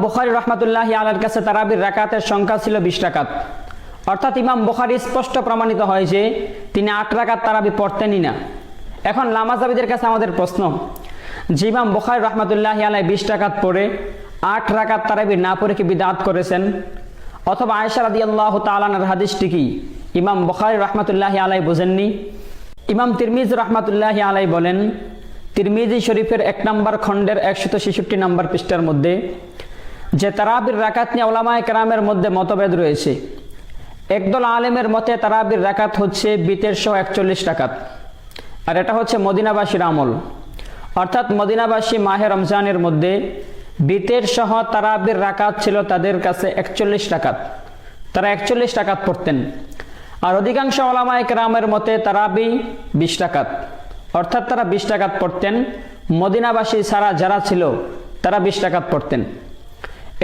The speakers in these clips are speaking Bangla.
বুখারী রাহমাতুল্লাহি আলাইহির কাছে তারাবির রাকাতের সংখ্যা ছিল 20 রাকাত। অর্থাৎ ইমাম বুখারী স্পষ্ট প্রমাণিত হয় যে তিনি 8 রাকাত তারাবি পড়তেনই না। এখন লামাযাবিদের কাছে আমাদের প্রশ্ন, যে ইমাম বুখারী রাহমাতুল্লাহি আলাইহি 20 রাকাত পড়ে 8 রাকাত তারাবি না পড়ে কি বিদআত করেছেন? অথবা আয়েশা রাদিয়াল্লাহু তাআলা আনহার হাদিসটি কি ইমাম বুখারী রাহমাতুল্লাহি আলাইহি বুঝেননি? ইমাম তিরমিজি রাহমাতুল্লাহি আলাইহি বলেন, তিরমিজি শরীফের 1 নম্বর খণ্ডের 166 নম্বর পৃষ্ঠার মধ্যে যে তারাবির রাকাত নিয়ে উলামায়ে কেরামের মধ্যে মতভেদ রয়েছে। একদল আলেমের মতে তারাবির রাকাত হচ্ছে বিতের সহ 41 রাকাত, আর এটা হচ্ছে মদিনাবাসীর আমল। অর্থাৎ মদিনাবাসী মাহে রমজানের মধ্যে বিতের সহ তারাবির রাকাত ছিল তাদের কাছে 41 রাকাত, তারা 41 রাকাত পড়তেন। আর অধিকাংশ উলামায়ে কেরামের মতে তারাবি 20 রাকাত, অর্থাৎ তারা 20 রাকাত পড়তেন। মদিনাবাসী ছাড়া যারা ছিল তারা 20 রাকাত পড়তেন।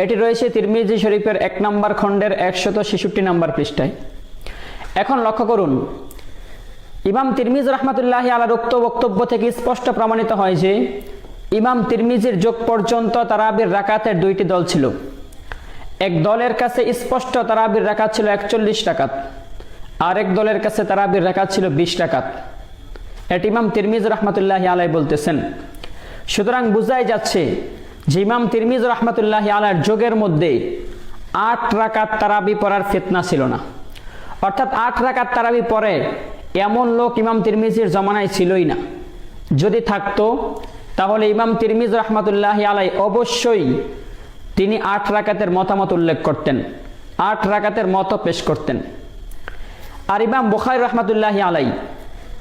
এটি রয়েছে তিরমিজি শরীফের 1 নম্বর খণ্ডের 166 নম্বর পৃষ্ঠায়। এখন লক্ষ্য করুন, ইমাম তিরমিজি রাহমাতুল্লাহি আলাইহির উক্ত বক্তব্য থেকে স্পষ্ট প্রমাণিত হয় যে ইমাম তিরমিজির যুগ পর্যন্ত তারাবির রাকাতের 2টি দল ছিল। এক দলের কাছে স্পষ্ট তারাবির রাকাত ছিল 41 রাকাত, আর এক দলের কাছে তারাবির রাকাত ছিল 20 রাকাত। এটি ইমাম তিরমিজি রাহমাতুল্লাহি আলাইহি বলতেছেন। সুতরাং বোঝাই যাচ্ছে যে ইমাম তিরমিজি রাহমাতুল্লাহি আলাইহির যুগের মধ্যে 8 রাকাত তারাবি পড়ার ফিতনা ছিল না। অর্থাৎ 8 রাকাত তারাবি পড়ে এমন লোক ইমাম তিরমিজির জমানায় ছিলই না। যদি থাকতো তাহলে ইমাম তিরমিজি রাহমাতুল্লাহি আলাইহি অবশ্যই তিনি 8 রাকাতের মতামত উল্লেখ করতেন, 8 রাকাতের মত পেশ করতেন। আর ইমাম বুখারী রাহমাতুল্লাহি আলাইহি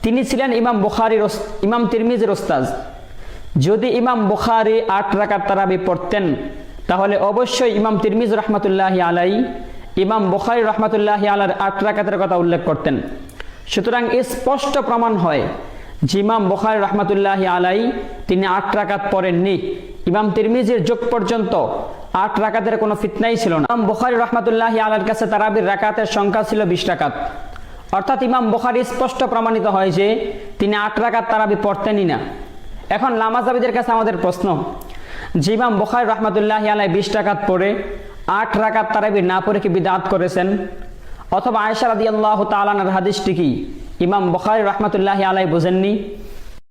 তিনি ছিলেন ইমাম তিরমিজির ওস্তাদ। যদি ইমাম বুখারী 8 রাকাত তারাবি পড়তেন তাহলে অবশ্যই ইমাম তিরমিজি রাহমাতুল্লাহি আলাইহি ইমাম বুখারী রাহমাতুল্লাহি আলাইহির 8 রাকাতের কথা উল্লেখ করতেন। সুতরাং স্পষ্ট প্রমাণ হয় যে ইমাম বুখারী রাহমাতুল্লাহি আলাইহি তিনি 8 রাকাত পড়েননি। ইমাম তিরমিজির যুগ পর্যন্ত 8 রাকাতের কোনো ফিতনাই ছিল না। ইমাম বুখারী রাহমাতুল্লাহি আলাইহির কাছে তারাবির রাকাতের সংখ্যা ছিল 20 রাকাত। অর্থাৎ ইমাম বুখারী স্পষ্ট প্রমাণিত হয় যে তিনি 8 রাকাত তারাবি পড়তেনই না। এখন লামাযাবিদের কাছে আমাদের প্রশ্ন, যে ইমাম বুখারী রাহমাতুল্লাহি আলাইহি 20 রাকাত পড়ে 8 রাকাত তারাবি না পড়ে কি বিদআত করেছেন? অথবা আয়েশা রাদিয়াল্লাহু তাআলা আনহার হাদিসটি কি ইমাম বুখারী রাহমাতুল্লাহি আলাইহি বুঝেননি?